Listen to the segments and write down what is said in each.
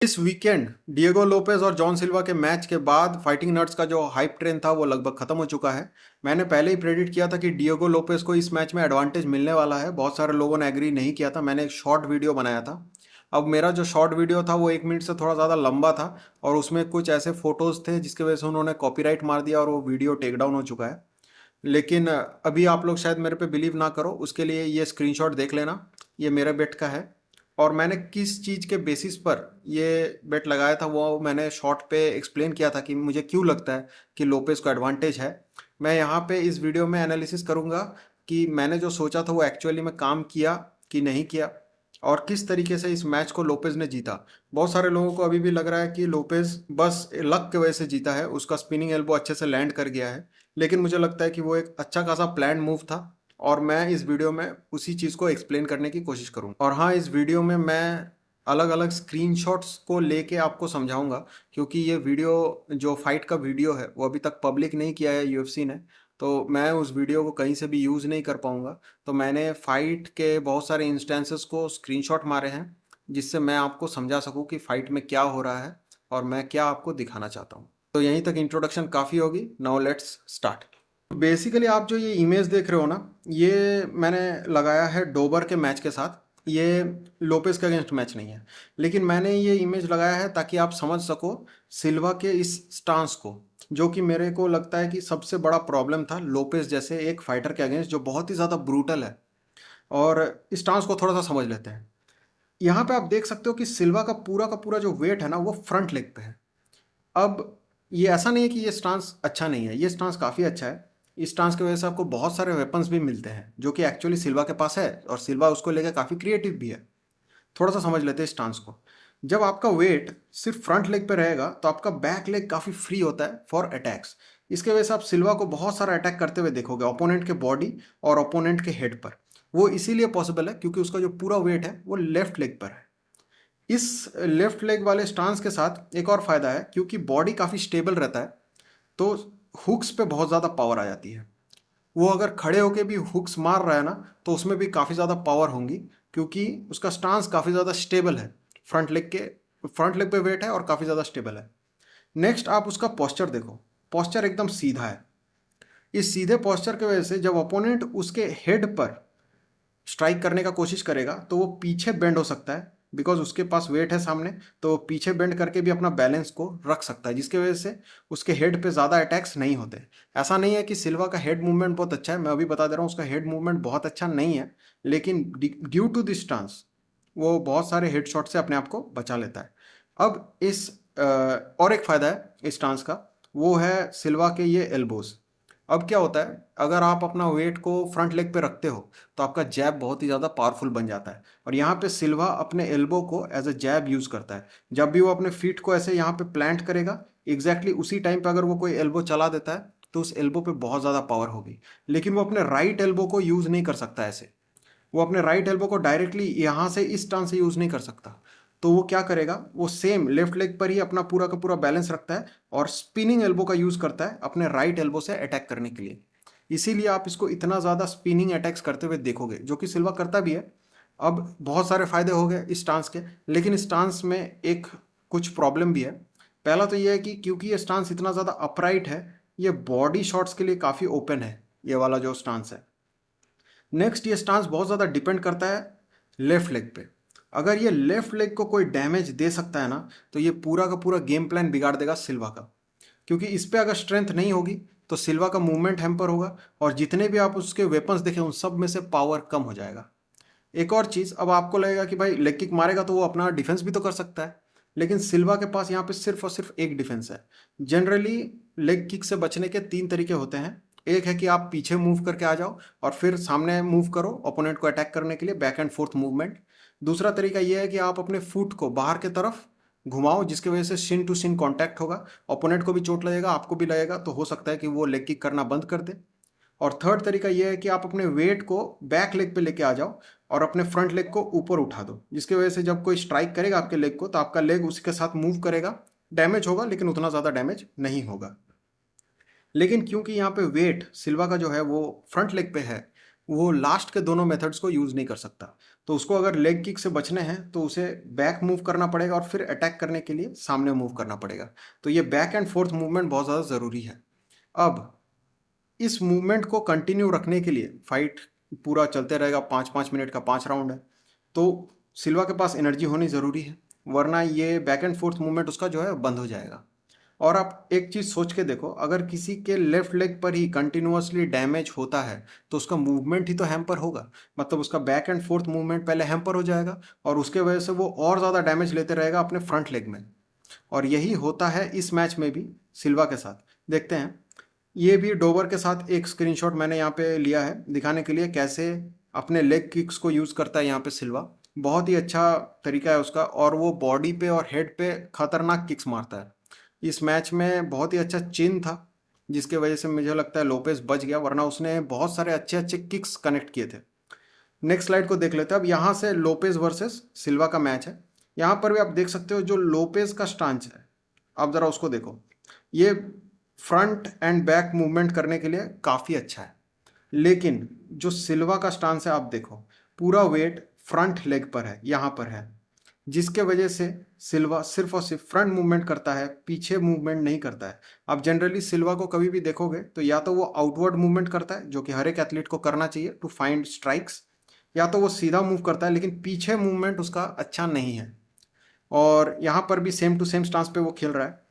इस weekend Diego Lopez और John सिल्वा के मैच के बाद फाइटिंग नट्स का जो हाइप ट्रेन था वो लगभग खत्म हो चुका है। मैंने पहले ही प्रेडिक्ट किया था कि डिएगो लोपेज को इस मैच में एडवांटेज मिलने वाला है। बहुत सारे लोगों ने एग्री नहीं किया था। मैंने एक शॉर्ट वीडियो बनाया था। अब मेरा जो शॉर्ट वीडियो था वो 1 मिनट से थोड़ा ज़्यादा लंबा था और उसमें कुछ ऐसे फोटोज़ थे जिसकी वजह से उन्होंने कॉपीराइट मार दिया और वो वीडियो टेक डाउन हो चुका है। लेकिन अभी आप लोग शायद मेरे पे बिलीव ना करो, उसके लिए ये स्क्रीनशॉट देख लेना। ये मेरा बेट का है और मैंने किस चीज़ के बेसिस पर ये बेट लगाया था वो मैंने शॉर्ट पे एक्सप्लेन किया था कि मुझे क्यों लगता है कि लोपेस को एडवांटेज है। मैं यहाँ पे इस वीडियो में एनालिसिस करूँगा कि मैंने जो सोचा था वो एक्चुअली में काम किया कि नहीं किया और किस तरीके से इस मैच को लोपेज ने जीता। बहुत सारे लोगों को अभी भी लग रहा है कि लोपेज बस लक की वजह से जीता है, उसका स्पिनिंग एल्बो अच्छे से लैंड कर गया है। लेकिन मुझे लगता है कि वो एक अच्छा खासा प्लान मूव था और मैं इस वीडियो में उसी चीज़ को एक्सप्लेन करने की कोशिश करूँगा। और हाँ, इस वीडियो में मैं अलग अलग स्क्रीनशॉट्स को लेके आपको समझाऊंगा क्योंकि ये वीडियो जो फाइट का वीडियो है वो अभी तक पब्लिक नहीं किया है यूएफसी ने, तो मैं उस वीडियो को कहीं से भी यूज़ नहीं कर पाऊंगा। तो मैंने फ़ाइट के बहुत सारे इंस्टेंसेस को स्क्रीनशॉट मारे हैं जिससे मैं आपको समझा सकूं कि फ़ाइट में क्या हो रहा है और मैं क्या आपको दिखाना चाहता हूं। तो यहीं तक इंट्रोडक्शन काफ़ी होगी। Now let's start. बेसिकली आप जो ये इमेज देख रहे हो ना, ये मैंने लगाया है डोबर के मैच के साथ। ये लोपेस के अगेंस्ट मैच नहीं है, लेकिन मैंने ये इमेज लगाया है ताकि आप समझ सको सिल्वा के इस स्टांस को, जो कि मेरे को लगता है कि सबसे बड़ा प्रॉब्लम था लोपेस जैसे एक फाइटर के अगेंस्ट जो बहुत ही ज़्यादा ब्रूटल है। और स्टांस को थोड़ा सा समझ लेते हैं। यहाँ पे आप देख सकते हो कि सिल्वा का पूरा जो वेट है ना वो फ्रंट लेग पे है। अब ये ऐसा नहीं है कि ये स्टांस अच्छा नहीं है, ये स्टांस काफ़ी अच्छा है। इस स्टांस की वजह से आपको बहुत सारे वेपन्स भी मिलते हैं जो कि एक्चुअली सिल्वा के पास है और सिल्वा उसको लेकर काफ़ी क्रिएटिव भी है। थोड़ा सा समझ लेते हैं स्टांस को। जब आपका वेट सिर्फ फ्रंट लेग पे रहेगा तो आपका बैक लेग काफ़ी फ्री होता है फॉर अटैक्स। इसके वजह से आप सिल्वा को बहुत सारा अटैक करते हुए देखोगे ओपोनेंट के बॉडी और ओपोनेंट के हेड पर। वो इसीलिए पॉसिबल है क्योंकि उसका जो पूरा वेट है वो लेफ्ट लेग पर है। इस लेफ्ट लेग वाले स्टांस के साथ एक और फायदा है, क्योंकि बॉडी काफ़ी स्टेबल रहता है तो हुक्स पे बहुत ज़्यादा पावर आ जाती है। वो अगर खड़े होके भी हुक्स मार रहा है ना तो उसमें भी काफ़ी ज़्यादा पावर होंगी क्योंकि उसका स्टांस काफ़ी ज़्यादा स्टेबल है। फ्रंट लेग पे वेट है और काफ़ी ज़्यादा स्टेबल है। नेक्स्ट आप उसका पोस्चर देखो। पोस्चर एकदम सीधा है। इस सीधे पोस्चर की वजह से जब अपोनेंट उसके हेड पर स्ट्राइक करने का कोशिश करेगा तो वो पीछे बेंड हो सकता है, बिकॉज उसके पास वेट है सामने, तो वो पीछे बेंड करके भी अपना बैलेंस को रख सकता है जिसकी वजह से उसके हेड पे ज़्यादा अटैक्स नहीं होते। ऐसा नहीं है कि सिल्वा का हेड मूवमेंट बहुत अच्छा है, मैं अभी बता दे रहा हूँ उसका हेड मूवमेंट बहुत अच्छा नहीं है, लेकिन ड्यू टू दिस स्टांस वो बहुत सारे हेड शॉट से अपने आप को बचा लेता है। अब और एक फ़ायदा है इस स्टांस का, वो है सिल्वा के ये एल्बोज। अब क्या होता है, अगर आप अपना वेट को फ्रंट लेग पे रखते हो तो आपका जैब बहुत ही ज़्यादा पावरफुल बन जाता है और यहाँ पे सिल्वा अपने एल्बो को एज अ जैब यूज़ करता है। जब भी वो अपने फीट को ऐसे यहाँ पे प्लांट करेगा, एग्जैक्टली उसी टाइम पे अगर वो कोई एल्बो चला देता है तो उस एल्बो पे बहुत ज़्यादा पावर होगी। लेकिन वो अपने राइट एल्बो को यूज़ नहीं कर सकता ऐसे। वो अपने राइट एल्बो को डायरेक्टली यहाँ से इस टर्न से यूज़ नहीं कर सकता। तो वो क्या करेगा, वो सेम लेफ्ट लेग पर ही अपना पूरा का पूरा बैलेंस रखता है और स्पिनिंग एल्बो का यूज़ करता है अपने राइट एल्बो से अटैक करने के लिए। इसीलिए आप इसको इतना ज़्यादा स्पिनिंग अटैक्स करते हुए देखोगे, जो कि सिल्वा करता भी है। अब बहुत सारे फायदे हो गए इस स्टांस के, लेकिन इस स्टांस में एक कुछ प्रॉब्लम भी है। पहला तो ये है कि क्योंकि ये स्टांस इतना ज़्यादा अपराइट है, ये बॉडी शॉट्स के लिए काफ़ी ओपन है ये वाला जो स्टांस है। नेक्स्ट, ये स्टांस बहुत ज़्यादा डिपेंड करता है लेफ्ट लेग पे। अगर ये लेफ्ट लेग को कोई डैमेज दे सकता है ना तो ये पूरा का पूरा गेम प्लान बिगाड़ देगा सिल्वा का, क्योंकि इस पे अगर स्ट्रेंथ नहीं होगी तो सिल्वा का मूवमेंट हैम्पर होगा और जितने भी आप उसके वेपन्स देखें उन सब में से पावर कम हो जाएगा। एक और चीज़, अब आपको लगेगा कि भाई लेग किक मारेगा तो वो अपना डिफेंस भी तो कर सकता है, लेकिन सिल्वा के पास यहाँ पे सिर्फ और सिर्फ एक डिफेंस है। जनरली लेग किक से बचने के 3 तरीके होते हैं। एक है कि आप पीछे मूव करके आ जाओ और फिर सामने मूव करो ओपोनेंट को अटैक करने के लिए, बैक एंड फोर्थ मूवमेंट। दूसरा तरीका यह है कि आप अपने फुट को बाहर की तरफ घुमाओ जिसकी वजह से शिन टू शिन कांटेक्ट होगा, ओपोनेंट को भी चोट लगेगा आपको भी लगेगा, तो हो सकता है कि वो लेग किक करना बंद कर दे। और थर्ड तरीका यह है कि आप अपने वेट को बैक लेग पे लेके आ जाओ और अपने फ्रंट लेग को ऊपर उठा दो, जिसकी वजह से जब कोई स्ट्राइक करेगा आपके लेग को तो आपका लेग उसके साथ मूव करेगा। डैमेज होगा लेकिन उतना ज़्यादा डैमेज नहीं होगा। लेकिन क्योंकि यहाँ पे वेट सिल्वा का जो है वो फ्रंट लेग पे है, वो लास्ट के दोनों मेथड्स को यूज़ नहीं कर सकता। तो उसको अगर लेग किक से बचने हैं तो उसे बैक मूव करना पड़ेगा और फिर अटैक करने के लिए सामने मूव करना पड़ेगा। तो ये बैक एंड फोर्थ मूवमेंट बहुत ज़्यादा ज़रूरी है। अब इस मूवमेंट को कंटिन्यू रखने के लिए फाइट पूरा चलते रहेगा, 5-5 मिनट का 5 राउंड है, तो सिल्वा के पास एनर्जी होनी ज़रूरी है, वरना ये बैक एंड फोर्थ मूवमेंट उसका जो है बंद हो जाएगा। और आप एक चीज़ सोच के देखो, अगर किसी के लेफ्ट लेग पर ही कंटिन्यूअसली डैमेज होता है तो उसका मूवमेंट ही तो हैम्पर होगा, मतलब उसका बैक एंड फोर्थ मूवमेंट पहले हैम्पर हो जाएगा और उसके वजह से वो और ज़्यादा डैमेज लेते रहेगा अपने फ्रंट लेग में। और यही होता है इस मैच में भी सिल्वा के साथ। देखते हैं, ये भी डोवर के साथ एक स्क्रीनशॉट मैंने यहाँ पे लिया है दिखाने के लिए कैसे अपने लेग किक्स को यूज़ करता है यहाँ पे सिल्वा। बहुत ही अच्छा तरीका है उसका, और वो बॉडी पे और हेड पे खतरनाक किक्स मारता है। इस मैच में बहुत ही अच्छा चिन था जिसके वजह से मुझे लगता है लोपेस बच गया, वरना उसने बहुत सारे अच्छे अच्छे किक्स कनेक्ट किए थे। नेक्स्ट स्लाइड को देख लेते हैं। अब यहाँ से लोपेस वर्सेस सिल्वा का मैच है। यहाँ पर भी आप देख सकते हो जो लोपेस का स्टांस है, आप ज़रा उसको देखो। ये फ्रंट एंड बैक मूवमेंट करने के लिए काफ़ी अच्छा है, लेकिन जो सिल्वा का स्टांस है आप देखो, पूरा वेट फ्रंट लेग पर है, यहाँ पर है, जिसके वजह से सिल्वा सिर्फ और सिर्फ फ्रंट मूवमेंट करता है, पीछे मूवमेंट नहीं करता है। आप जनरली सिल्वा को कभी भी देखोगे तो या तो वो आउटवर्ड मूवमेंट करता है, जो कि हर एक एथलीट को करना चाहिए टू फाइंड स्ट्राइक्स, या तो वो सीधा मूव करता है, लेकिन पीछे मूवमेंट उसका अच्छा नहीं है। और यहाँ पर भी सेम टू सेम स्टांस पे वो खेल रहा है।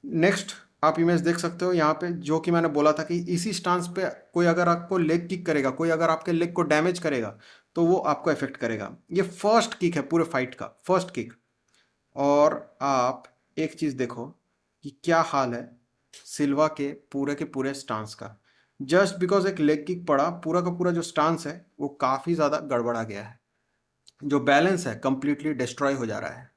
नेक्स्ट आप इमेज देख सकते हो यहाँ पे, जो कि मैंने बोला था कि इसी स्टांस पे कोई अगर आपको लेग किक करेगा, कोई अगर आपके लेग को डैमेज करेगा तो वो आपको इफेक्ट करेगा। ये फर्स्ट किक है पूरे फाइट का, फर्स्ट किक। और आप एक चीज़ देखो कि क्या हाल है सिल्वा के पूरे स्टांस का। जस्ट बिकॉज एक लेग किक पड़ा, पूरा का पूरा जो स्टांस है वो काफ़ी ज़्यादा गड़बड़ा गया है, जो बैलेंस है कंप्लीटली डिस्ट्रॉय हो जा रहा है।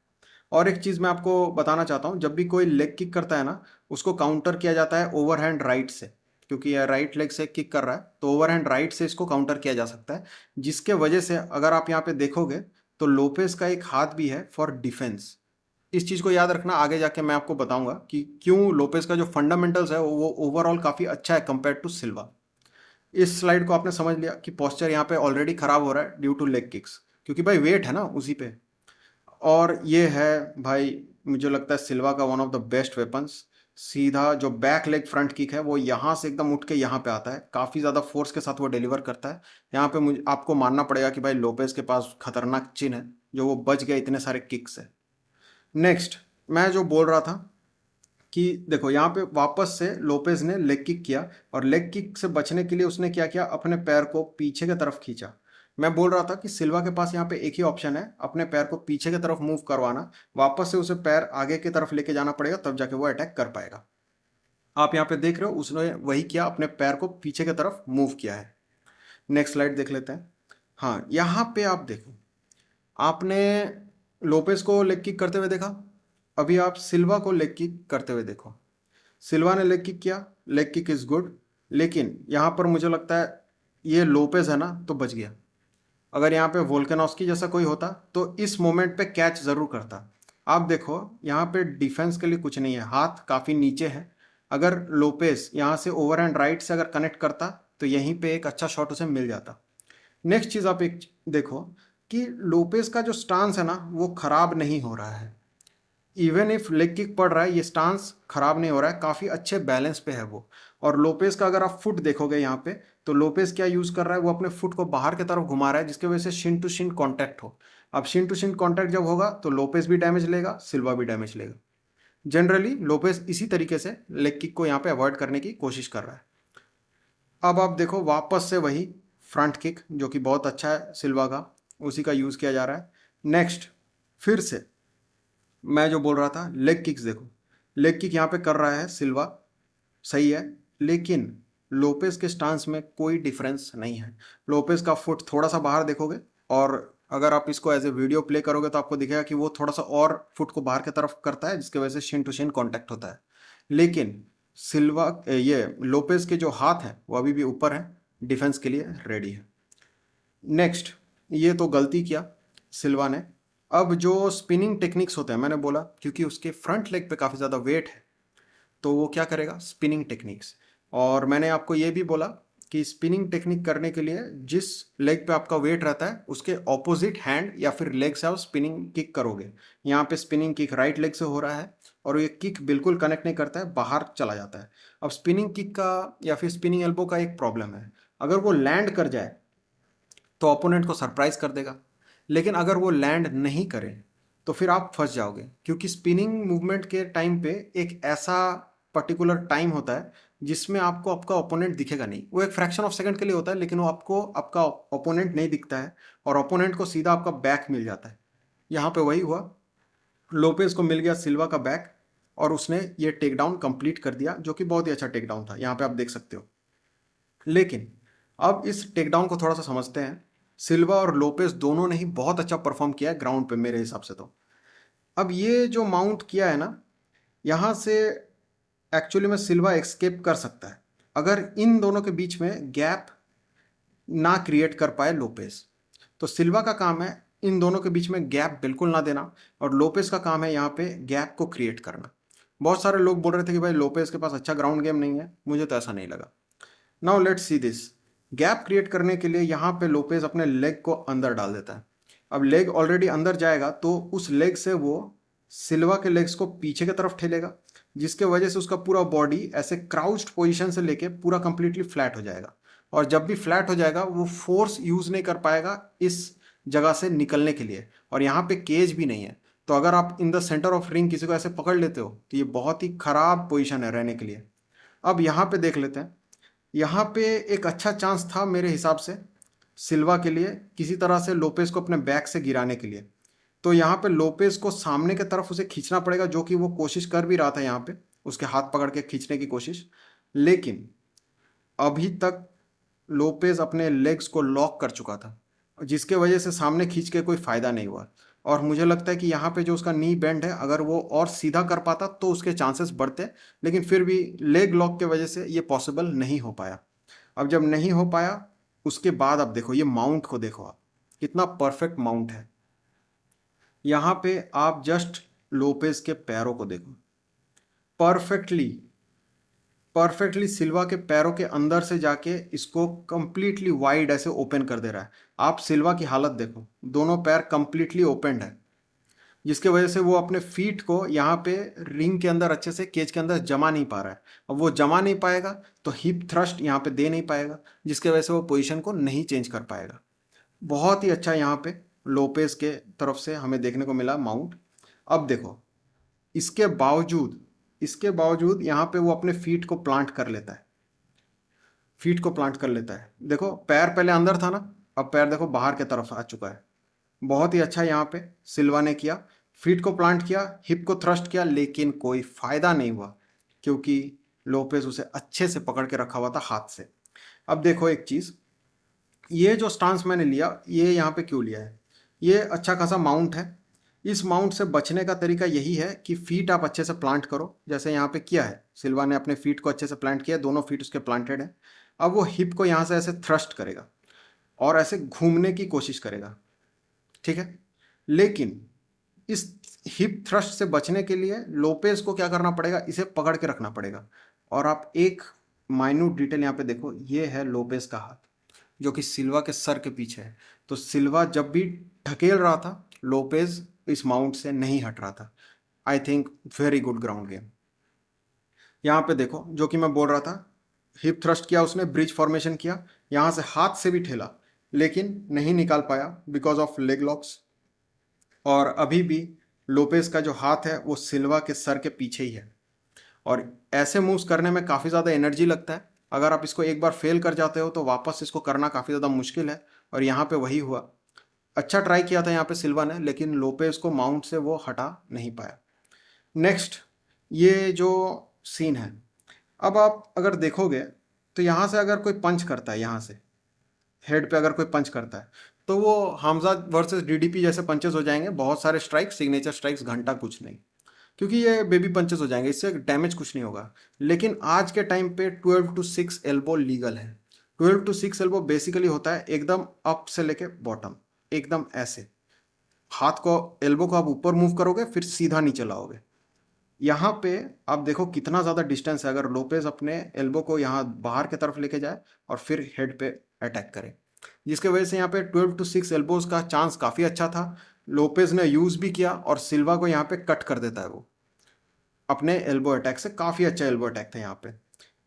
और एक चीज़ मैं आपको बताना चाहता हूँ, जब भी कोई लेग किक करता है ना, उसको काउंटर किया जाता है ओवरहैंड राइट से, क्योंकि यह राइट लेग से किक कर रहा है तो ओवरहैंड राइट से इसको काउंटर किया जा सकता है। जिसके वजह से अगर आप यहाँ पे देखोगे तो लोपेस का एक हाथ भी है फॉर डिफेंस। इस चीज़ को याद रखना, आगे जाके मैं आपको बताऊंगा कि क्यों लोपेस का जो फंडामेंटल्स है वो ओवरऑल काफ़ी अच्छा है कंपेयर टू सिल्वा। इस स्लाइड को आपने समझ लिया कि पोस्चर यहाँ पे ऑलरेडी खराब हो रहा है ड्यू टू लेग किक्स, क्योंकि भाई वेट है ना उसी पे। और ये है भाई, मुझे लगता है सिल्वा का one of the best weapons. सीधा जो बैक लेग फ्रंट किक है वो यहाँ से एकदम उठ के यहाँ पे आता है, काफ़ी ज़्यादा फोर्स के साथ वो डिलीवर करता है। यहाँ पे मुझे आपको मानना पड़ेगा कि भाई लोपेस के पास खतरनाक चिन है, जो वो बच गया इतने सारे किक से। नेक्स्ट मैं जो बोल रहा था कि देखो यहाँ पे वापस से लोपेज ने लेग किक किया, और लेग किक से बचने के लिए उसने क्या किया, अपने पैर को पीछे की तरफ खींचा। मैं बोल रहा था कि सिल्वा के पास यहाँ पे एक ही ऑप्शन है, अपने पैर को पीछे की तरफ मूव करवाना, वापस से उसे पैर आगे की तरफ लेके जाना पड़ेगा, तब जाके वो अटैक कर पाएगा। आप यहाँ पे देख रहे हो उसने वही किया, अपने पैर को पीछे की तरफ मूव किया है। नेक्स्ट स्लाइड देख लेते हैं। हाँ, यहाँ पे आप देखो, आपने लोपेस को लेग किक करते हुए देखा, अभी आप सिल्वा को लेग किक करते हुए देखो। सिल्वा ने लेग किक किया, लेग किक इज गुड, लेकिन यहाँ पर मुझे लगता है ये लोपेज है ना तो बच गया। अगर यहाँ पे वोल्कानोस्की जैसा कोई होता तो इस मोमेंट पे कैच ज़रूर करता। आप देखो यहाँ पे डिफेंस के लिए कुछ नहीं है, हाथ काफ़ी नीचे है। अगर लोपेज यहाँ से ओवर हैंड राइट से अगर कनेक्ट करता तो यहीं पे एक अच्छा शॉट उसे मिल जाता। नेक्स्ट चीज़ आप एक देखो कि लोपेज का जो स्टांस है ना वो ख़राब नहीं हो रहा है। इवन इफ लेग किक पड़ रहा है, ये स्टांस खराब नहीं हो रहा है, काफ़ी अच्छे बैलेंस पे है वो। और लोपेस का अगर आप फुट देखोगे यहाँ पे, तो लोपेस क्या यूज़ कर रहा है, वो अपने फुट को बाहर की तरफ घुमा रहा है, जिसकी वजह से शिन टू शिन कॉन्टैक्ट हो। अब शिन टू शिन कॉन्टैक्ट जब होगा तो लोपेस भी डैमेज लेगा, सिल्वा भी डैमेज लेगा। जनरली लोपेस इसी तरीके से लेग किक को यहाँ पे अवॉइड करने की कोशिश कर रहा है। अब आप देखो वापस से वही फ्रंट किक, जो कि बहुत अच्छा है सिल्वा का, उसी का यूज़ किया जा रहा है। नेक्स्ट फिर से मैं जो बोल रहा था, लेग किक्स देखो, लेग किक यहाँ पे कर रहा है सिल्वा, सही है, लेकिन लोपेस के स्टांस में कोई डिफरेंस नहीं है। लोपेस का फुट थोड़ा सा बाहर देखोगे, और अगर आप इसको एज ए वीडियो प्ले करोगे तो आपको दिखेगा कि वो थोड़ा सा और फुट को बाहर की तरफ करता है, जिसकी वजह से शिन टू शिन कॉन्टैक्ट होता है। लेकिन सिल्वा ये लोपेस के जो हाथ हैं वो अभी भी ऊपर हैं, डिफेंस के लिए रेडी है। नेक्स्ट, ये तो गलती किया सिल्वा ने। अब जो स्पिनिंग टेक्निक्स होते हैं, मैंने बोला क्योंकि उसके फ्रंट लेग पे काफ़ी ज़्यादा वेट है तो वो क्या करेगा, स्पिनिंग टेक्निक्स। और मैंने आपको ये भी बोला कि स्पिनिंग टेक्निक करने के लिए जिस लेग पे आपका वेट रहता है उसके ऑपोजिट हैंड या फिर लेग से आप स्पिनिंग किक करोगे। यहाँ पे स्पिनिंग किक राइट लेग से हो रहा है और ये किक बिल्कुल कनेक्ट नहीं करता है, बाहर चला जाता है। अब स्पिनिंग किक का या फिर स्पिनिंग एल्बो का एक प्रॉब्लम है, अगर वो लैंड कर जाए तो ओपोनेंट को सरप्राइज कर देगा, लेकिन अगर वो लैंड नहीं करे तो फिर आप फंस जाओगे, क्योंकि स्पिनिंग मूवमेंट के टाइम पे एक ऐसा पर्टिकुलर टाइम होता है जिसमें आपको आपका ओपोनेंट दिखेगा नहीं। वो एक फ्रैक्शन ऑफ सेकंड के लिए होता है, लेकिन वो आपको आपका ओपोनेंट नहीं दिखता है और ओपोनेंट को सीधा आपका बैक मिल जाता है। यहाँ पे वही हुआ, लोपेज को मिल गया सिल्वा का बैक और उसने ये टेक डाउन कंप्लीट कर दिया, जो कि बहुत ही अच्छा टेक डाउन था, यहाँ पे आप देख सकते हो। लेकिन अब इस टेक डाउन को थोड़ा सा समझते हैं। सिल्वा और लोपेज दोनों ने ही बहुत अच्छा परफॉर्म किया है ग्राउंड पे मेरे हिसाब से। तो अब ये जो माउंट किया है ना, यहाँ से एक्चुअली में सिल्वा एस्केप कर सकता है अगर इन दोनों के बीच में गैप ना क्रिएट कर पाए लोपेज। तो सिल्वा का काम है इन दोनों के बीच में गैप बिल्कुल ना देना और लोपेज का काम है यहाँ पे गैप को क्रिएट करना। बहुत सारे लोग बोल रहे थे कि भाई लोपेज के पास अच्छा ग्राउंड गेम नहीं है, मुझे तो ऐसा नहीं लगा। Now let's see this. Gap create करने के लिए यहाँ पे लोपेज अपने लेग को अंदर डाल देता है। अब लेग ऑलरेडी अंदर जाएगा तो उस लेग से वो सिल्वा के लेग्स को पीछे की तरफ ठेलेगा, जिसके वजह से उसका पूरा बॉडी ऐसे क्राउच्ड पोजीशन से लेके पूरा कंप्लीटली फ्लैट हो जाएगा। और जब भी फ्लैट हो जाएगा वो फोर्स यूज नहीं कर पाएगा इस जगह से निकलने के लिए, और यहाँ पे केज भी नहीं है। तो अगर आप in the centre of ring किसी को ऐसे पकड़ लेते हो तो ये बहुत ही खराब पोजीशन है रहने के लिए। अब यहाँ पे देख लेते हैं, यहाँ पे एक अच्छा चांस था मेरे हिसाब से सिल्वा के लिए किसी तरह से लोपेज को अपने बैक से गिराने के लिए। तो यहाँ पे लोपेज को सामने की तरफ उसे खींचना पड़ेगा, जो कि वो कोशिश कर भी रहा था, यहाँ पे उसके हाथ पकड़ के खींचने की कोशिश। लेकिन अभी तक लोपेज अपने लेग्स को लॉक कर चुका था, जिसके वजह से सामने खींच के कोई फ़ायदा नहीं हुआ। और मुझे लगता है कि यहाँ पे जो उसका नी बेंड है, अगर वो और सीधा कर पाता तो उसके चांसेस बढ़ते, लेकिन फिर भी लेग लॉक के वजह से ये पॉसिबल नहीं हो पाया। अब जब नहीं हो पाया उसके बाद अब देखो ये माउंट को देखो, आप कितना परफेक्ट माउंट है। यहाँ पे आप जस्ट लोपेज के पैरों को देखो, परफेक्टली परफेक्टली सिल्वा के पैरों के अंदर से जाके इसको कंप्लीटली वाइड ऐसे ओपन कर दे रहा है। आप सिल्वा की हालत देखो, दोनों पैर कंप्लीटली ओपनड है, जिसके वजह से वो अपने फीट को यहाँ पे रिंग के अंदर अच्छे से केज के अंदर जमा नहीं पा रहा है। अब वो जमा नहीं पाएगा तो हिप थ्रस्ट यहाँ पे दे नहीं पाएगा, जिसके वजह से वो पोजीशन को नहीं चेंज कर पाएगा। बहुत ही अच्छा यहाँ पे लोपेज के तरफ से हमें देखने को मिला माउंट। अब देखो इसके बावजूद यहाँ पे वो अपने फीट को प्लांट कर लेता है, देखो पैर पहले अंदर था ना, अब पैर देखो बाहर की तरफ आ चुका है। बहुत ही अच्छा यहाँ पे सिल्वा ने किया, फीट को प्लांट किया, हिप को थ्रस्ट किया, लेकिन कोई फायदा नहीं हुआ क्योंकि लोपेज उसे अच्छे से पकड़ के रखा हुआ था हाथ से। अब देखो एक चीज़, ये जो स्टांस मैंने लिया ये यहाँ पे क्यों लिया है, ये अच्छा खासा माउंट है। इस माउंट से बचने का तरीका यही है कि फीट आप अच्छे से प्लांट करो, जैसे यहाँ पे किया है सिल्वा ने, अपने फीट को अच्छे से प्लांट किया, दोनों फीट उसके प्लांटेड हैं। अब वो हिप को यहाँ से ऐसे थ्रस्ट करेगा और ऐसे घूमने की कोशिश करेगा, ठीक है। लेकिन इस हिप थ्रस्ट से बचने के लिए लोपेज को क्या करना पड़ेगा, इसे पकड़ के रखना पड़ेगा। और आप एक माइन्यूट डिटेल यहाँ पे देखो, ये है लोपेज का हाथ जो कि सिल्वा के सर के पीछे है। तो सिल्वा जब भी ढकेल रहा था लोपेज इस माउंट से नहीं हट रहा था। I think very good ground game. यहाँ पे देखो जो कि मैं बोल रहा था, हिप थ्रस्ट किया उसने, ब्रिज फॉर्मेशन किया, यहाँ से हाथ से भी ठेला लेकिन नहीं निकाल पाया बिकॉज ऑफ लेग लॉक्स। और अभी भी लोपेज का जो हाथ है वो सिल्वा के सर के पीछे ही है, और ऐसे मूव्स करने में काफ़ी ज़्यादा एनर्जी लगता है। अगर आप इसको एक बार फेल कर जाते हो तो वापस इसको करना काफ़ी ज़्यादा मुश्किल है, और यहाँ पे वही हुआ। अच्छा ट्राई किया था यहाँ पे सिल्वा ने, लेकिन लोपेज को माउंट से वो हटा नहीं पाया। नेक्स्ट ये जो सीन है, अब आप अगर देखोगे तो यहाँ से अगर कोई पंच करता है, यहाँ से हेड पे अगर कोई पंच करता है तो वो हमजा वर्सेस डीडीपी जैसे पंचेस हो जाएंगे, बहुत सारे स्ट्राइक्स, सिग्नेचर स्ट्राइक्स, घंटा कुछ नहीं, क्योंकि ये बेबी पंचेस हो जाएंगे, इससे डैमेज कुछ नहीं होगा। लेकिन आज के टाइम पे 12 to 6 एल्बो लीगल है। 12 to 6 एल्बो बेसिकली होता है एकदम अप से लेके बॉटम, एकदम ऐसे हाथ को, एल्बो को आप ऊपर मूव करोगे फिर सीधा नीचे लाओगे, यहाँ पे आप देखो कितना ज़्यादा डिस्टेंस है, अगर लोपेज अपने एल्बो को यहाँ बाहर की तरफ लेके जाए और फिर हेड पे अटैक करे, जिसके वजह से यहाँ पे 12 to 6 एल्बोज का चांस काफ़ी अच्छा था। लोपेज ने यूज़ भी किया और सिल्वा को यहाँ पे कट कर देता है वो अपने एल्बो अटैक से। काफ़ी अच्छा एल्बो अटैक था यहाँ पे।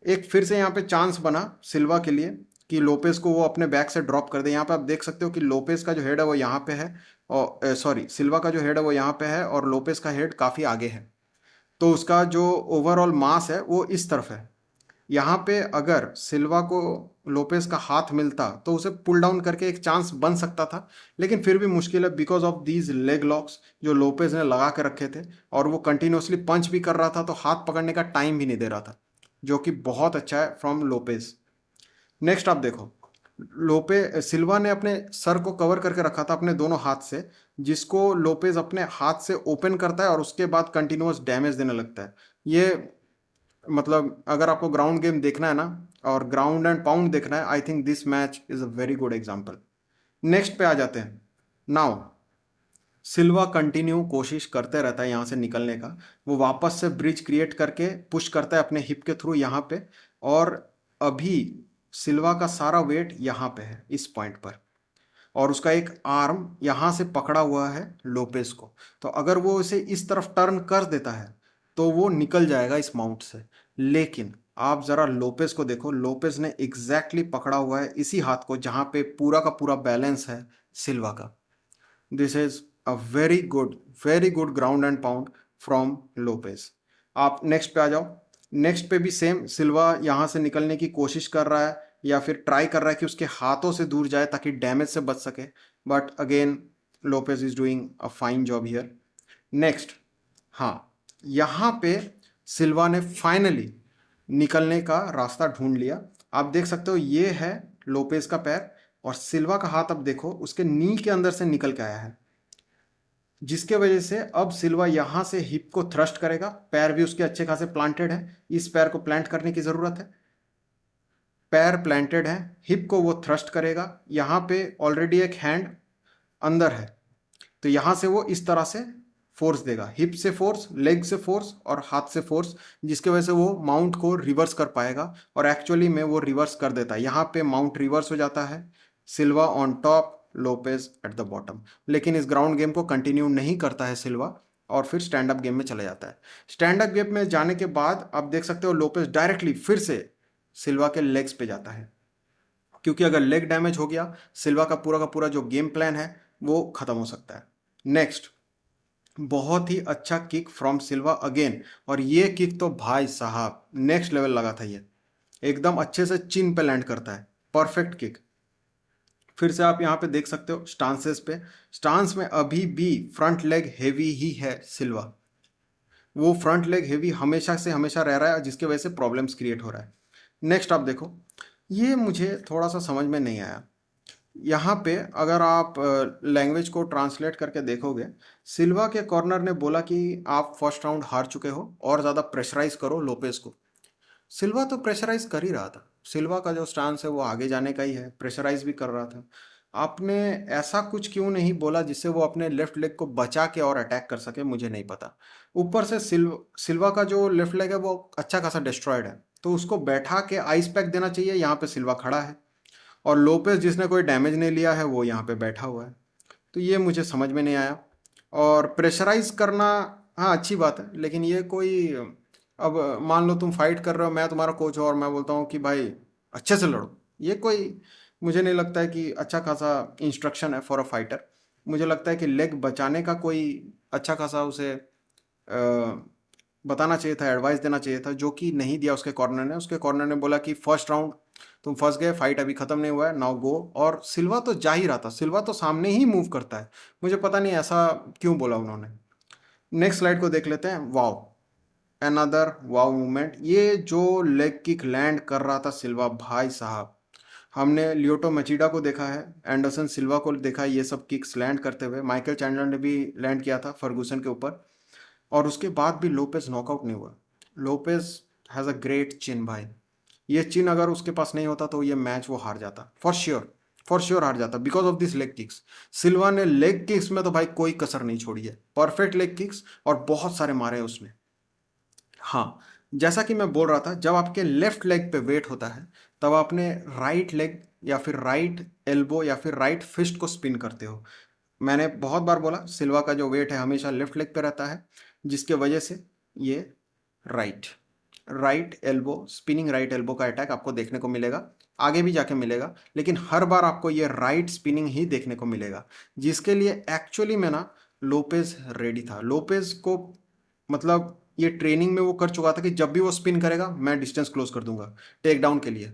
एक फिर से यहाँ पे चांस बना सिल्वा के लिए कि लोपेज को वो अपने बैक से ड्रॉप कर दे। यहाँ पे आप देख सकते हो कि लोपेज का जो हेड है वो यहाँ पे है, और सॉरी सिल्वा का जो हेड है वो यहाँ पे है और लोपेज का हेड काफ़ी आगे है। तो उसका जो ओवरऑल मास है वो इस तरफ है। यहाँ पे अगर सिल्वा को लोपेज का हाथ मिलता तो उसे पुल डाउन करके एक चांस बन सकता था, लेकिन फिर भी मुश्किल है because of these leg locks जो लोपेज ने लगा के रखे थे, और वो कंटिन्यूसली पंच भी कर रहा था तो हाथ पकड़ने का टाइम भी नहीं दे रहा था, जो कि बहुत अच्छा है फ्रॉम लोपेज। नेक्स्ट आप देखो, लोपे सिल्वा ने अपने सर को कवर करके रखा था अपने दोनों हाथ से, जिसको लोपेज अपने हाथ से ओपन करता है और उसके बाद कंटिन्यूअस डैमेज देने लगता है। ये मतलब अगर आपको ग्राउंड गेम देखना है ना और ग्राउंड एंड पाउंड देखना है, I think this match is a very good example. Next पे आ जाते हैं। नाउ सिल्वा कंटिन्यू कोशिश करते रहता है यहाँ से निकलने का। वो वापस से ब्रिज क्रिएट करके पुश करता है अपने हिप के थ्रू यहाँ पे, और अभी सिल्वा का सारा वेट यहाँ पे है इस पॉइंट पर, और उसका एक आर्म यहाँ से पकड़ा हुआ है लोपेस को। तो अगर वो इसे इस तरफ टर्न कर देता है तो वो निकल जाएगा इस माउंट से। लेकिन आप ज़रा लोपेस को देखो, लोपेस ने एग्जैक्टली पकड़ा हुआ है इसी हाथ को जहाँ पे पूरा का पूरा बैलेंस है सिल्वा का। This is a very good ground and pound from Lopes. आप नेक्स्ट पे आ जाओ। नेक्स्ट पे भी सेम, सिल्वा यहाँ से निकलने की कोशिश कर रहा है या फिर ट्राई कर रहा है कि उसके हाथों से दूर जाए ताकि डैमेज से बच सके, but again Lopez is doing a fine job here. Next, हाँ, यहाँ पे सिल्वा ने फाइनली निकलने का रास्ता ढूंढ लिया। आप देख सकते हो ये है लोपेज का पैर, और सिल्वा का हाथ अब देखो उसके नी के अंदर से निकल के आया है, जिसके वजह से अब सिल्वा यहाँ से हिप को थ्रस्ट करेगा। पैर भी उसके अच्छे खासे प्लांटेड है, इस पैर को प्लांट करने की ज़रूरत है। पैर प्लांटेड है, हिप को वो थ्रस्ट करेगा। यहाँ पे ऑलरेडी एक हैंड अंदर है, तो यहाँ से वो इस तरह से फोर्स देगा, हिप से फोर्स, लेग से फोर्स और हाथ से फोर्स, जिसके वजह से वो माउंट को रिवर्स कर पाएगा। और एक्चुअली में वो रिवर्स कर देता है, यहाँ पे माउंट रिवर्स हो जाता है, Silva on top, Lopez at the bottom. लेकिन इस ग्राउंड गेम को कंटिन्यू नहीं करता है सिल्वा, और फिर स्टैंड अप गेम में चला जाता है। स्टैंड अप गेम में जाने के बाद आप देख सकते हो लोपेज डायरेक्टली फिर से सिल्वा के लेग्स पे जाता है, क्योंकि अगर लेग डैमेज हो गया सिल्वा का पूरा जो गेम प्लान है वो खत्म हो सकता है। नेक्स्ट, बहुत ही अच्छा किक फ्रॉम सिल्वा अगेन, और ये किक तो भाई साहब नेक्स्ट लेवल लगा था। ये एकदम अच्छे से चिन पे लैंड करता है, परफेक्ट किक। फिर से आप यहाँ पे देख सकते हो स्टांसेस पे, स्टांस में अभी भी फ्रंट लेग हेवी ही है सिल्वा। वो फ्रंट लेग हेवी हमेशा से हमेशा रह रहा है, जिसकी वजह से प्रॉब्लम्स क्रिएट हो रहा है। नेक्स्ट आप देखो, ये मुझे थोड़ा सा समझ में नहीं आया। यहाँ पे अगर आप लैंग्वेज को ट्रांसलेट करके देखोगे, सिल्वा के कॉर्नर ने बोला कि आप फर्स्ट राउंड हार चुके हो और ज़्यादा प्रेशराइज करो लोपेज को। सिल्वा तो प्रेशराइज कर ही रहा था, सिल्वा का जो स्टांस है वो आगे जाने का ही है, प्रेशराइज भी कर रहा था। आपने ऐसा कुछ क्यों नहीं बोला जिससे वो अपने लेफ्ट लेग को बचा के और अटैक कर सके, मुझे नहीं पता। ऊपर से सिल्वा का जो लेफ्ट लेग है वो अच्छा खासा डिस्ट्रॉयड है, तो उसको बैठा के आइस पैक देना चाहिए। यहाँ पे सिल्वा खड़ा है और लोपेज जिसने कोई डैमेज नहीं लिया है वो यहाँ पे बैठा हुआ है, तो ये मुझे समझ में नहीं आया। और प्रेशराइज करना, हाँ अच्छी बात है, लेकिन ये कोई, अब मान लो तुम फाइट कर रहे हो, मैं तुम्हारा कोच हूँ और मैं बोलता हूँ कि भाई अच्छे से लड़ो, ये कोई मुझे नहीं लगता है कि अच्छा खासा इंस्ट्रक्शन है फॉर अ फाइटर। मुझे लगता है कि लेग बचाने का कोई अच्छा खासा उसे बताना चाहिए था, एडवाइस देना चाहिए था, जो कि नहीं दिया उसके कॉर्नर ने। उसके कॉर्नर ने बोला कि फर्स्ट राउंड तुम फंस गए, फाइट अभी खत्म नहीं हुआ है, नाउ गो। और सिल्वा तो जा ही रहा था, सिल्वा तो सामने ही मूव करता है, मुझे पता नहीं ऐसा क्यों बोला उन्होंने। नेक्स्ट स्लाइड को देख लेते हैं। Wow, another wow movement. ये जो लेग किक लैंड कर रहा था सिल्वा, भाई साहब, हमने लियोटो मचीडा को देखा है, एंडरसन सिल्वा को देखा है ये सब किक्स लैंड करते हुए। माइकल चैंडलर ने भी लैंड किया था फर्गूसन के ऊपर, और उसके बाद भी लोपेज नॉकआउट नहीं हुआ। लोपेज हैज़ अ ग्रेट चिन भाई, ये चिन अगर उसके पास नहीं होता तो ये मैच वो हार जाता, फॉर श्योर हार जाता, because of this leg kicks. Silva ने लेग किक्स में तो भाई कोई कसर नहीं छोड़ी है, परफेक्ट लेग किक्स और बहुत सारे मारे उसने। हाँ, जैसा कि मैं बोल रहा था, जब आपके लेफ्ट लेग पे वेट होता है तब आपने राइट लेग या फिर राइट एल्बो या फिर राइट फिस्ट को स्पिन करते हो। मैंने बहुत बार बोला सिल्वा का जो वेट है हमेशा लेफ्ट लेग पे रहता है, जिसके वजह से ये right right elbow spinning right elbow का अटैक आपको देखने को मिलेगा, आगे भी जाके मिलेगा, लेकिन हर बार आपको ये राइट स्पिनिंग ही देखने को मिलेगा, जिसके लिए एक्चुअली मैं ना लोपेज रेडी था। लोपेज को मतलब ये ट्रेनिंग में वो कर चुका था कि जब भी वो स्पिन करेगा मैं डिस्टेंस क्लोज कर दूंगा टेक डाउन के लिए।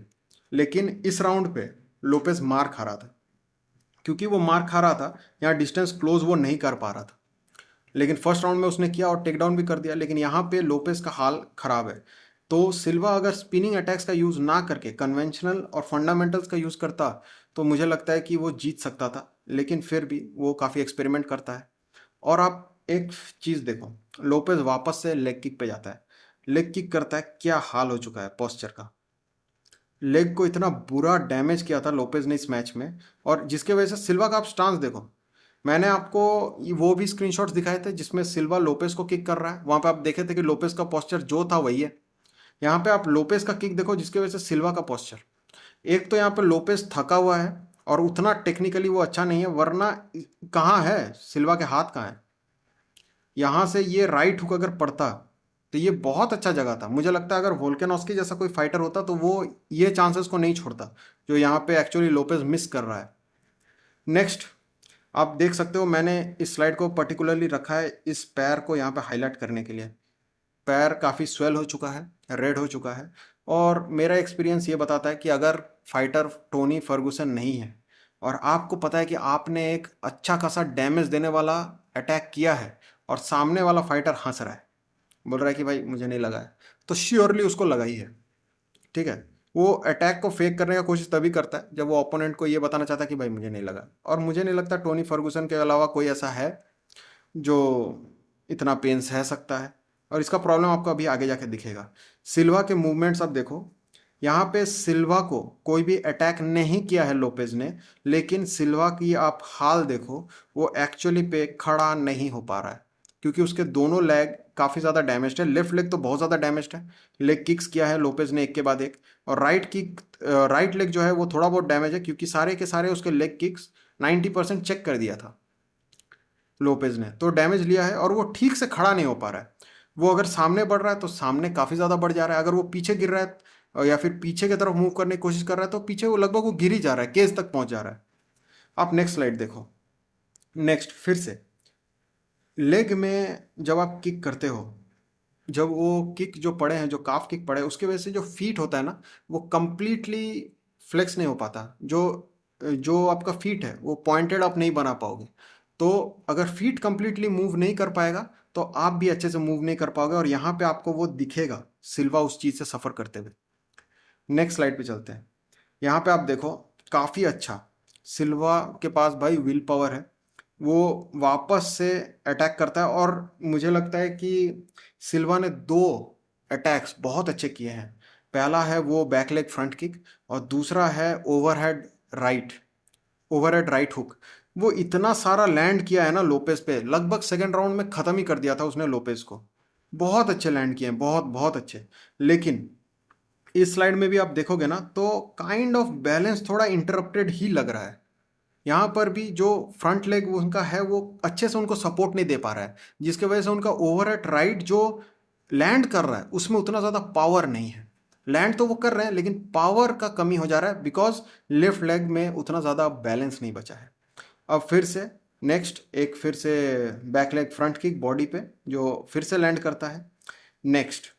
लेकिन इस राउंड पे लोपेज मार खा रहा था, क्योंकि वो मार खा रहा था यहाँ डिस्टेंस क्लोज वो नहीं कर पा रहा था। लेकिन फर्स्ट राउंड में उसने किया और टेक डाउन भी कर दिया, लेकिन यहाँ पे लोपेस का हाल खराब है। तो सिल्वा अगर स्पिनिंग अटैक्स का यूज़ ना करके कन्वेंशनल और फंडामेंटल्स का यूज़ करता तो मुझे लगता है कि वो जीत सकता था, लेकिन फिर भी वो काफ़ी एक्सपेरिमेंट करता है। और आप एक चीज़ देखो, लोपेज वापस से लेग किक पे जाता है, लेग किक करता है, क्या हाल हो चुका है पोस्चर का। लेग को इतना बुरा डैमेज किया था लोपेज ने इस मैच में, और जिसके वजह से सिल्वा का आप स्टांस देखो। मैंने आपको वो भी स्क्रीनशॉट्स दिखाए थे जिसमें सिल्वा लोपेस को किक कर रहा है, वहां पे आप देखे थे कि लोपेस का पोस्चर जो था वही है। यहाँ पे आप लोपेस का किक देखो जिसकी वजह से सिल्वा का पोस्चर, एक तो यहाँ पे लोपेस थका हुआ है और उतना टेक्निकली वो अच्छा नहीं है, वरना कहाँ है सिल्वा के हाथ कहाँ है। यहाँ से ये राइट हुक अगर पड़ता तो ये बहुत अच्छा जगह था। मुझे लगता है अगर वोल्केनॉस्की जैसा कोई फाइटर होता तो वो ये चांसेस को नहीं छोड़ता जो यहाँ पे एक्चुअली लोपेज मिस कर रहा है। नेक्स्ट आप देख सकते हो, मैंने इस स्लाइड को पर्टिकुलरली रखा है इस पैर को यहाँ पे हाईलाइट करने के लिए। पैर काफ़ी स्वेल हो चुका है, रेड हो चुका है, और मेरा एक्सपीरियंस ये बताता है कि अगर फाइटर टोनी फर्गुसन नहीं है और आपको पता है कि आपने एक अच्छा खासा डैमेज देने वाला अटैक किया है और सामने वाला फाइटर हंस रहा है, बोल रहा है कि भाई मुझे नहीं लगा है, तो श्योरली उसको लगा ही है। ठीक है, वो अटैक को फेक करने का कोशिश तभी करता है जब वो ओपोनेंट को ये बताना चाहता है कि भाई मुझे नहीं लगा, और मुझे नहीं लगता टोनी फर्गुसन के अलावा कोई ऐसा है जो इतना पेन सह सकता है। और इसका प्रॉब्लम आपको अभी आगे जाके दिखेगा। सिल्वा के मूवमेंट्स आप देखो, यहाँ पे सिल्वा को कोई भी अटैक नहीं किया है लोपेज ने, लेकिन सिल्वा की आप हाल देखो, वो एक्चुअली पे खड़ा नहीं हो पा रहा है क्योंकि उसके दोनों लेग काफ़ी ज़्यादा डैमेज्ड है। लेफ्ट लेग तो बहुत ज़्यादा डैमेज्ड है, लेग किक्स किया है लोपेज ने एक के बाद एक, और राइट लेग जो है वो थोड़ा बहुत डैमेज है क्योंकि सारे के सारे उसके लेग किक्स 90% चेक कर दिया था लोपेज ने, तो डैमेज लिया है और वो ठीक से खड़ा नहीं हो पा रहा है। वो अगर सामने बढ़ रहा है तो सामने काफ़ी ज़्यादा बढ़ जा रहा है, अगर वो पीछे गिर रहा है या फिर पीछे की तरफ मूव करने की कोशिश कर रहा है तो पीछे वो लगभग वो गिर ही जा रहा है, केस तक पहुंच जा रहा है। आप नेक्स्ट स्लाइड देखो। नेक्स्ट फिर से लेग में जब आप किक करते हो, जब वो किक जो पड़े हैं, जो काफ किक पड़े, उसके वजह से जो फीट होता है ना वो कंप्लीटली फ्लेक्स नहीं हो पाता। जो जो आपका फीट है वो पॉइंटेड आप नहीं बना पाओगे। तो अगर फीट कंप्लीटली मूव नहीं कर पाएगा तो आप भी अच्छे से मूव नहीं कर पाओगे, और यहाँ पे आपको वो दिखेगा सिल्वा उस चीज़ से सफ़र करते हुए। नेक्स्ट स्लाइड पे चलते हैं। यहाँ पे आप देखो काफ़ी अच्छा सिल्वा के पास भाई विल पावर है, वो वापस से अटैक करता है, और मुझे लगता है कि सिल्वा ने दो अटैक्स बहुत अच्छे किए हैं। पहला है वो बैक लेग फ्रंट किक, और दूसरा है ओवरहेड राइट हुक। वो इतना सारा लैंड किया है ना लोपेस पे, लगभग सेकंड राउंड में ख़त्म ही कर दिया था उसने लोपेस को। बहुत अच्छे लैंड किए हैं, बहुत बहुत अच्छे। लेकिन इस स्लाइड में भी आप देखोगे ना तो काइंड ऑफ बैलेंस थोड़ा इंटरप्टेड ही लग रहा है। यहाँ पर भी जो फ्रंट लेग उनका है वो अच्छे से उनको सपोर्ट नहीं दे पा रहा है, जिसकी वजह से उनका ओवर एट राइट जो लैंड कर रहा है उसमें उतना ज़्यादा पावर नहीं है। लैंड तो वो कर रहे हैं लेकिन पावर का कमी हो जा रहा है, बिकॉज लेफ्ट लेग में उतना ज़्यादा बैलेंस नहीं बचा है। अब फिर से नेक्स्ट एक फिर से back leg front kick body पे जो फिर से लैंड करता है। नेक्स्ट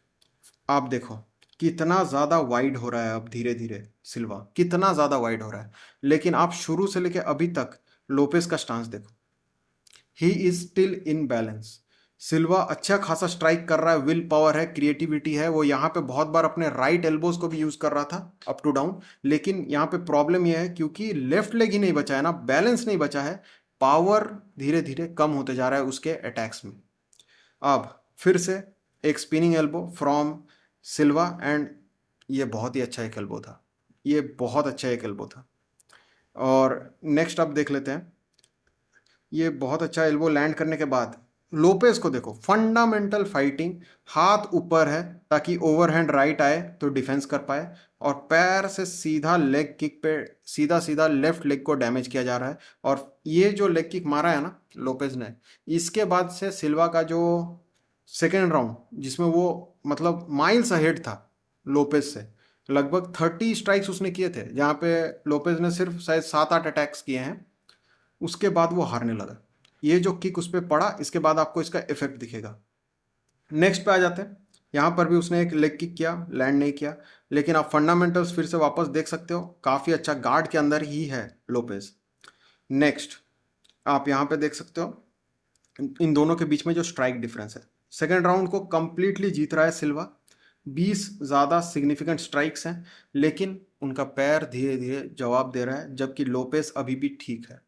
आप देखो कितना ज़्यादा वाइड हो रहा है अब धीरे धीरे सिल्वा, कितना ज़्यादा वाइड हो रहा है। लेकिन आप शुरू से लेके अभी तक लोपेस का स्टांस देखो, he is still in balance. Silva अच्छा खासा स्ट्राइक कर रहा है, विल पावर है, क्रिएटिविटी है, वो यहाँ पे बहुत बार अपने राइट एल्बोज को भी यूज कर रहा था अप टू डाउन। लेकिन यहाँ पे प्रॉब्लम यह है क्योंकि लेफ्ट लेग ही नहीं बचा है ना, बैलेंस नहीं बचा है, पावर धीरे धीरे कम होते जा रहा है उसके अटैक्स में। अब फिर से एक spinning elbow from Silva, and ये बहुत ही अच्छा एक एल्बो था, ये बहुत अच्छा एक एल्बो था। और नेक्स्ट आप देख लेते हैं, ये बहुत अच्छा एल्बो लैंड करने के बाद लोपेस को देखो, फंडामेंटल फाइटिंग, हाथ ऊपर है ताकि ओवरहैंड राइट आए तो डिफेंस कर पाए, और पैर से सीधा लेग किक पे सीधा सीधा लेफ्ट लेग को डैमेज किया जा रहा है। और ये जो लेग किक मारा है ना लोपेज ने, इसके बाद से सिल्वा का जो सेकेंड राउंड, जिसमें वो मतलब माइल्स अहेड था लोपेज से, लगभग 30 स्ट्राइक्स उसने किए थे, जहाँ पे लोपेज ने सिर्फ शायद 7-8 अटैक्स किए हैं, उसके बाद वो हारने लगा। ये जो किक उस पर पड़ा, इसके बाद आपको इसका इफेक्ट दिखेगा। नेक्स्ट पे आ जाते हैं। यहाँ पर भी उसने एक लेग किक किया, लैंड नहीं किया, लेकिन आप फंडामेंटल्स फिर से वापस देख सकते हो, काफ़ी अच्छा गार्ड के अंदर ही है लोपेज। नेक्स्ट आप यहाँ पे देख सकते हो इन दोनों के बीच में जो स्ट्राइक डिफरेंस है। सेकेंड राउंड को कंप्लीटली जीत रहा है सिल्वा, 20 ज़्यादा सिग्निफिकेंट स्ट्राइक्स हैं, लेकिन उनका पैर धीरे धीरे जवाब दे रहा है, जबकि लोपेज अभी भी ठीक है।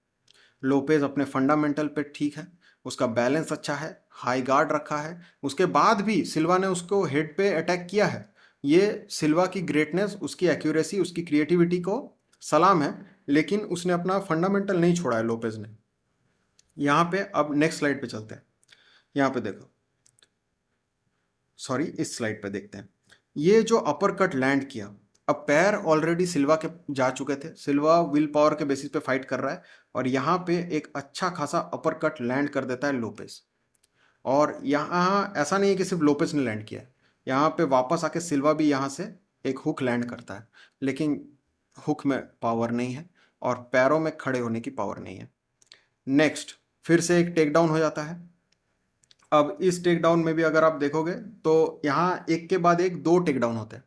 लोपेज अपने फंडामेंटल पे ठीक है, उसका बैलेंस अच्छा है, हाई गार्ड रखा है, उसके बाद भी सिल्वा ने उसको हेड पे अटैक किया है। ये सिल्वा की ग्रेटनेस, उसकी एक्यूरेसी, उसकी क्रिएटिविटी को सलाम है, लेकिन उसने अपना फंडामेंटल नहीं छोड़ा है लोपेज ने। यहाँ पे अब नेक्स्ट स्लाइड पे चलते हैं। यहाँ पे देखो, सॉरी इस स्लाइड पे देखते हैं। ये जो अपर कट लैंड किया, अब पैर ऑलरेडी सिल्वा के जा चुके थे, सिल्वा विल पावर के बेसिस पे फाइट कर रहा है, और यहाँ पे एक अच्छा खासा अपर कट लैंड कर देता है लोपेस। और यहाँ ऐसा नहीं है कि सिर्फ लोपेस ने लैंड किया है, यहाँ पे वापस आके सिल्वा भी यहाँ से एक हुक लैंड करता है, लेकिन हुक में पावर नहीं है और पैरों में खड़े होने की पावर नहीं है। नेक्स्ट फिर से एक टेक डाउन हो जाता है। अब इस टेक डाउन में भी अगर आप देखोगे तो यहाँ एक के बाद एक 2 टेक डाउन होते हैं,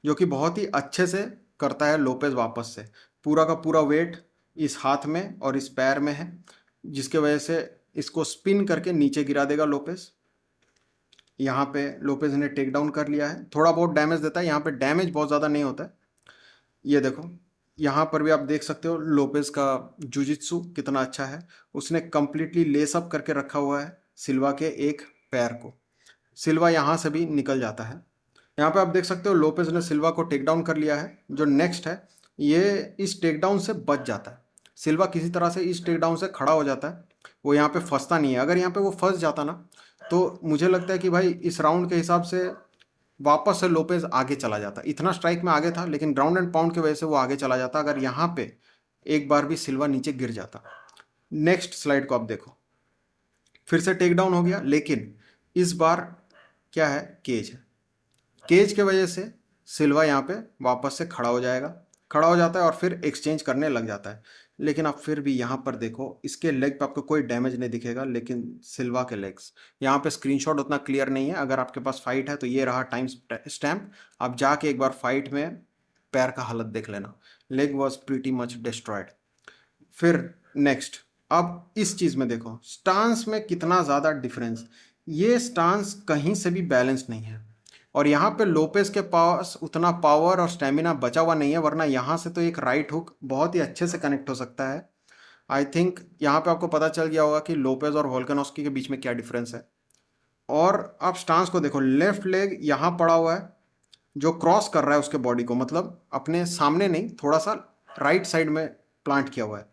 जो कि बहुत ही अच्छे से करता है लोपेज। वापस से पूरा का पूरा वेट इस हाथ में और इस पैर में है, जिसके वजह से इसको स्पिन करके नीचे गिरा देगा लोपेज। यहाँ पे लोपेज ने टेक डाउन कर लिया है, थोड़ा बहुत डैमेज देता है, यहाँ पे डैमेज बहुत ज़्यादा नहीं होता है। ये देखो, यहाँ पर भी आप देख सकते हो लोपेज का जुजित्सु कितना अच्छा है, उसने कंप्लीटली लेस अप करके रखा हुआ है सिल्वा के एक पैर को। सिल्वा यहाँ से भी निकल जाता है। यहाँ पे आप देख सकते हो लोपेज ने सिल्वा को टेक डाउन कर लिया है। जो नेक्स्ट है, ये इस टेक डाउन से बच जाता है। सिल्वा किसी तरह से इस टेक डाउन से खड़ा हो जाता है, वो यहाँ पे फंसता नहीं है। अगर यहाँ पे वो फंस जाता ना, तो मुझे लगता है कि भाई इस राउंड के हिसाब से वापस से लोपेज आगे चला जाता। इतना स्ट्राइक में आगे था, लेकिन ग्राउंड एंड पाउंड की वजह से वो आगे चला जाता, अगर यहाँ पे एक बार भी सिल्वा नीचे गिर जाता। नेक्स्ट स्लाइड को आप देखो, फिर से टेक डाउन हो गया, लेकिन इस बार क्या है, केज है। केज के वजह से सिल्वा यहाँ पे वापस से खड़ा हो जाएगा, खड़ा हो जाता है और फिर एक्सचेंज करने लग जाता है। लेकिन आप फिर भी यहाँ पर देखो, इसके लेग पे आपको कोई डैमेज नहीं दिखेगा, लेकिन सिल्वा के लेग्स, यहाँ पे स्क्रीनशॉट उतना क्लियर नहीं है। अगर आपके पास फाइट है तो ये रहा टाइम स्टैम्प, आप जाके एक बार फाइट में पैर का हालत देख लेना। Leg was pretty much destroyed. फिर नेक्स्ट, अब इस चीज़ में देखो स्टांस में कितना ज़्यादा डिफरेंस। ये स्टांस कहीं से भी बैलेंस नहीं है, और यहाँ पे लोपेस के पास उतना पावर और स्टेमिना बचा हुआ नहीं है, वरना यहाँ से तो एक राइट हुक बहुत ही अच्छे से कनेक्ट हो सकता है। आई थिंक यहाँ पे आपको पता चल गया होगा कि लोपेज और वोल्कानोस्की के बीच में क्या डिफरेंस है। और आप स्टांस को देखो, लेफ्ट लेग यहाँ पड़ा हुआ है, जो क्रॉस कर रहा है उसके बॉडी को, मतलब अपने सामने नहीं, थोड़ा सा राइट साइड में प्लांट किया हुआ है।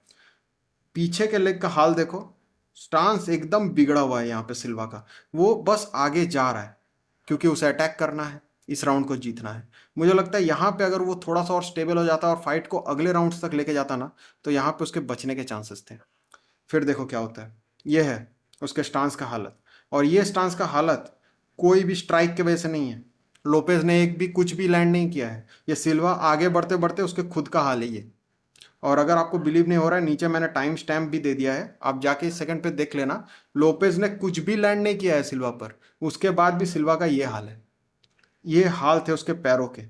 पीछे के लेग का हाल देखो, स्टांस एकदम बिगड़ा हुआ है यहाँ पे सिल्वा का, वो बस आगे जा रहा है क्योंकि उसे अटैक करना है, इस राउंड को जीतना है। मुझे लगता है यहाँ पे अगर वो थोड़ा सा और स्टेबल हो जाता और फाइट को अगले राउंड्स तक लेके जाता ना, तो यहाँ पे उसके बचने के चांसेस थे। फिर देखो क्या होता है, ये है उसके स्टांस का हालत, और ये स्टांस का हालत कोई भी स्ट्राइक की वजह से नहीं है। लोपेज ने एक भी कुछ भी लैंड नहीं किया है, ये सिल्वा आगे बढ़ते बढ़ते उसके खुद का हाल है ये। और अगर आपको बिलीव नहीं हो रहा है, नीचे मैंने टाइम स्टैम्प भी दे दिया है, आप जाके इस सेकंड पे देख लेना। लोपेज ने कुछ भी लैंड नहीं किया है सिल्वा पर, उसके बाद भी सिल्वा का ये हाल है। ये हाल थे उसके पैरों के।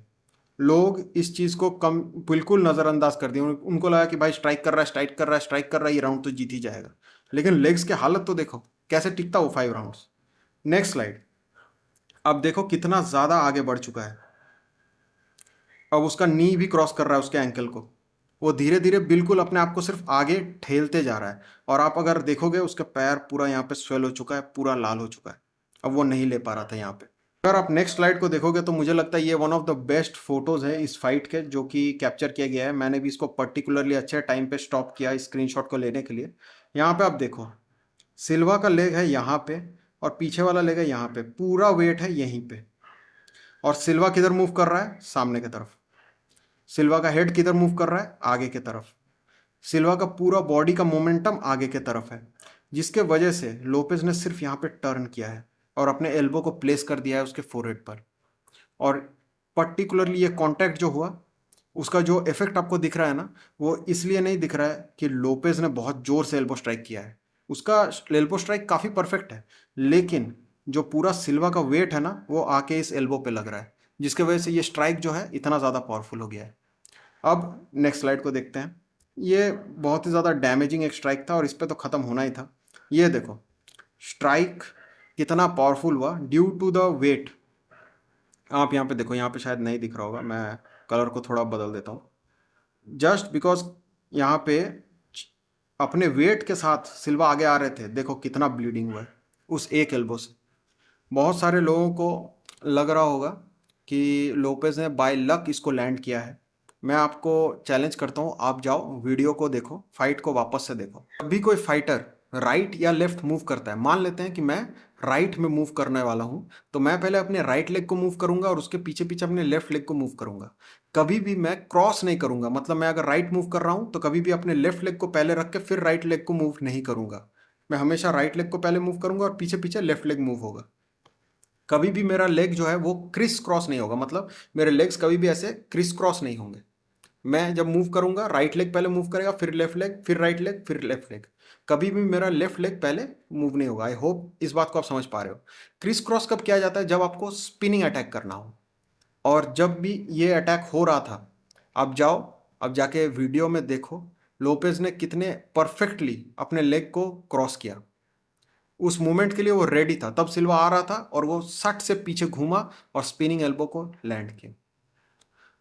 लोग इस चीज़ को कम बिल्कुल नज़रअंदाज कर दिए, उनको लगा कि भाई स्ट्राइक कर रहा है, स्ट्राइक कर रहा है, स्ट्राइक कर रहा है, ये राउंड तो जीत ही जाएगा। लेकिन लेग्स के हालत तो देखो कैसे टिकता वो 5 राउंड्स। नेक्स्ट स्लाइड, अब देखो कितना ज़्यादा आगे बढ़ चुका है। अब उसका नी भी क्रॉस कर रहा है उसके एंकल को, वो धीरे धीरे बिल्कुल अपने आप को सिर्फ आगे ठेलते जा रहा है। और आप अगर देखोगे उसका पैर पूरा यहाँ पे स्वेल हो चुका है, पूरा लाल हो चुका है, अब वो नहीं ले पा रहा था यहाँ पे। अगर आप नेक्स्ट स्लाइड को देखोगे तो मुझे लगता है ये one of the best photos है इस फाइट के, जो कि कैप्चर किया गया है। मैंने भी इसको पर्टिकुलरली अच्छे टाइम पे स्टॉप किया स्क्रीनशॉट को लेने के लिए। यहाँ पे आप देखो, सिल्वा का लेग है यहाँ पे और पीछे वाला लेग है यहाँ पे, पूरा वेट है यहीं पे। और सिल्वा किधर मूव कर रहा है? सामने की तरफ। सिल्वा का हेड किधर मूव कर रहा है? आगे की तरफ। सिल्वा का पूरा बॉडी का मोमेंटम आगे की तरफ है, जिसके वजह से लोपेज ने सिर्फ यहाँ पे टर्न किया है और अपने एल्बो को प्लेस कर दिया है उसके फोरहेड पर। और पर्टिकुलरली ये कांटेक्ट जो हुआ, उसका जो इफेक्ट आपको दिख रहा है ना, वो इसलिए नहीं दिख रहा है कि लोपेज ने बहुत जोर से एल्बो स्ट्राइक किया है। उसका एल्बो स्ट्राइक काफ़ी परफेक्ट है, लेकिन जो पूरा सिल्वा का वेट है ना, वो आके इस एल्बो पे लग रहा है, जिसके वजह से ये स्ट्राइक जो है इतना ज़्यादा पावरफुल हो गया है। अब नेक्स्ट स्लाइड को देखते हैं। ये बहुत ही ज़्यादा डैमेजिंग एक स्ट्राइक था और इस पे तो ख़त्म होना ही था। ये देखो स्ट्राइक कितना पावरफुल हुआ ड्यू टू द वेट। आप यहाँ पे देखो, यहाँ पे शायद नहीं दिख रहा होगा, मैं कलर को थोड़ा बदल देता हूँ। जस्ट बिकॉज यहाँ पे अपने वेट के साथ सिल्वा आगे आ रहे थे, देखो कितना ब्लीडिंग हुआ है उस एक एल्बो से। बहुत सारे लोगों को लग रहा होगा कि लोपेज ने बाय लक इसको लैंड किया है। मैं आपको चैलेंज करता हूँ, आप जाओ वीडियो को देखो, फाइट को वापस से देखो। जब भी कोई फाइटर राइट या लेफ्ट मूव करता है, मान लेते हैं कि मैं राइट में मूव करने वाला हूँ, तो मैं पहले अपने राइट लेग को मूव करूंगा और उसके पीछे पीछे अपने लेफ्ट लेग को मूव करूंगा। कभी भी मैं क्रॉस नहीं करूंगा, मतलब मैं अगर राइट मूव कर रहा हूँ तो कभी भी अपने लेफ्ट लेग को पहले रख के फिर राइट लेग को मूव नहीं करूंगा। मैं हमेशा राइट लेग को पहले मूव करूंगा और पीछे पीछे लेफ्ट लेग मूव होगा। कभी भी मेरा लेग जो है वो क्रिस क्रॉस नहीं होगा, मतलब मेरे लेग्स कभी भी ऐसे क्रिस क्रॉस नहीं होंगे। मैं जब मूव करूंगा राइट लेग पहले मूव करेगा, फिर लेफ्ट लेग, फिर राइट लेग, फिर लेफ्ट लेग। कभी भी मेरा लेफ्ट लेग पहले मूव नहीं होगा। आई होप इस बात को आप समझ पा रहे हो। क्रिस क्रॉस कब किया जाता है? जब आपको स्पिनिंग अटैक करना हो। और जब भी ये अटैक हो रहा था, आप जाओ, अब जाके वीडियो में देखो लोपेज ने कितने परफेक्टली अपने लेग को क्रॉस किया। उस मोमेंट के लिए वो रेडी था, तब सिल्वा आ रहा था और वो सट से पीछे घूमा और स्पिनिंग एल्बो को लैंड किया।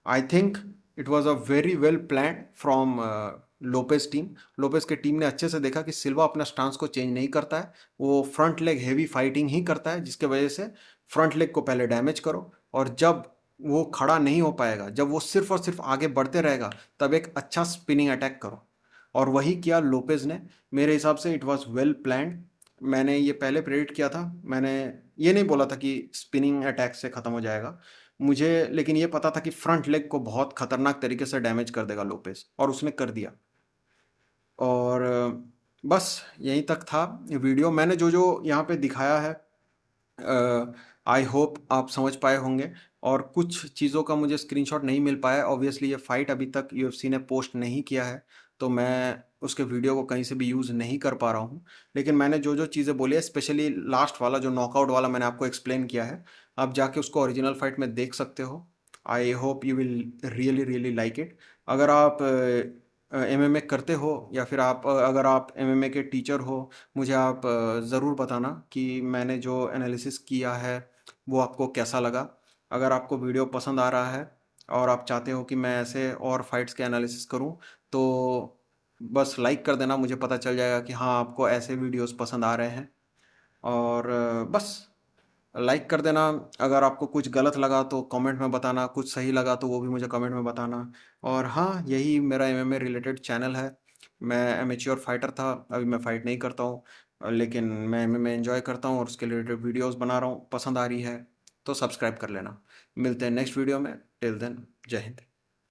I think it was a very well plan from Lopez team. Lopez के टीम ने अच्छे से देखा कि सिल्वा अपना स्टांस को चेंज नहीं करता है, वो फ्रंट लेग हेवी फाइटिंग ही करता है, जिसके वजह से फ्रंट लेग को पहले डैमेज करो और जब वो खड़ा नहीं हो पाएगा, जब वो सिर्फ और सिर्फ आगे बढ़ते रहेगा, तब एक अच्छा स्पिनिंग अटैक करो। और वही किया लोपेज ने। मेरे हिसाब से इट वॉज वेल प्लान्ड। मैंने ये पहले प्रेडिक्ट किया था। मैंने ये नहीं बोला था कि स्पिनिंग अटैक से ख़त्म हो जाएगा मुझे, लेकिन ये पता था कि फ्रंट लेग को बहुत खतरनाक तरीके से डैमेज कर देगा लोपेज, और उसने कर दिया। और बस यहीं तक था वीडियो। मैंने जो जो यहाँ पे दिखाया है, आई होप आप समझ पाए होंगे। और कुछ चीज़ों का मुझे स्क्रीनशॉट नहीं मिल पाया, ऑब्वियसली ये फाइट अभी तक यूएफसी ने पोस्ट नहीं किया है, तो मैं उसके वीडियो को कहीं से भी यूज़ नहीं कर पा रहा हूँ। लेकिन मैंने जो जो चीज़ें बोली है, स्पेशली लास्ट वाला जो नॉकआउट वाला मैंने आपको एक्सप्लेन किया है, आप जाके उसको ओरिजिनल फाइट में देख सकते हो। I hope you will really really like it. अगर आप एमएमए करते हो या फिर आप अगर आप एमएमए के टीचर हो, मुझे आप ज़रूर बताना कि मैंने जो एनालिसिस किया है वो आपको कैसा लगा। अगर आपको वीडियो पसंद आ रहा है और आप चाहते हो कि मैं ऐसे और फाइट्स के एनालिसिस करूं, तो बस लाइक कर देना, मुझे पता चल जाएगा कि हाँ आपको ऐसे वीडियोस पसंद आ रहे हैं। और बस लाइक कर देना। अगर आपको कुछ गलत लगा तो कमेंट में बताना, कुछ सही लगा तो वो भी मुझे कमेंट में बताना। और हाँ, यही मेरा एमएमए रिलेटेड चैनल है। मैं एमेच्योर फाइटर था, अभी मैं फाइट नहीं करता हूँ, लेकिन मैं एमएमए एंजॉय करता हूँ और उसके रिलेटेड वीडियोस बना रहा हूँ। पसंद आ रही है तो सब्सक्राइब कर लेना। मिलते हैं नेक्स्ट वीडियो में। टिल देन, जय हिंद।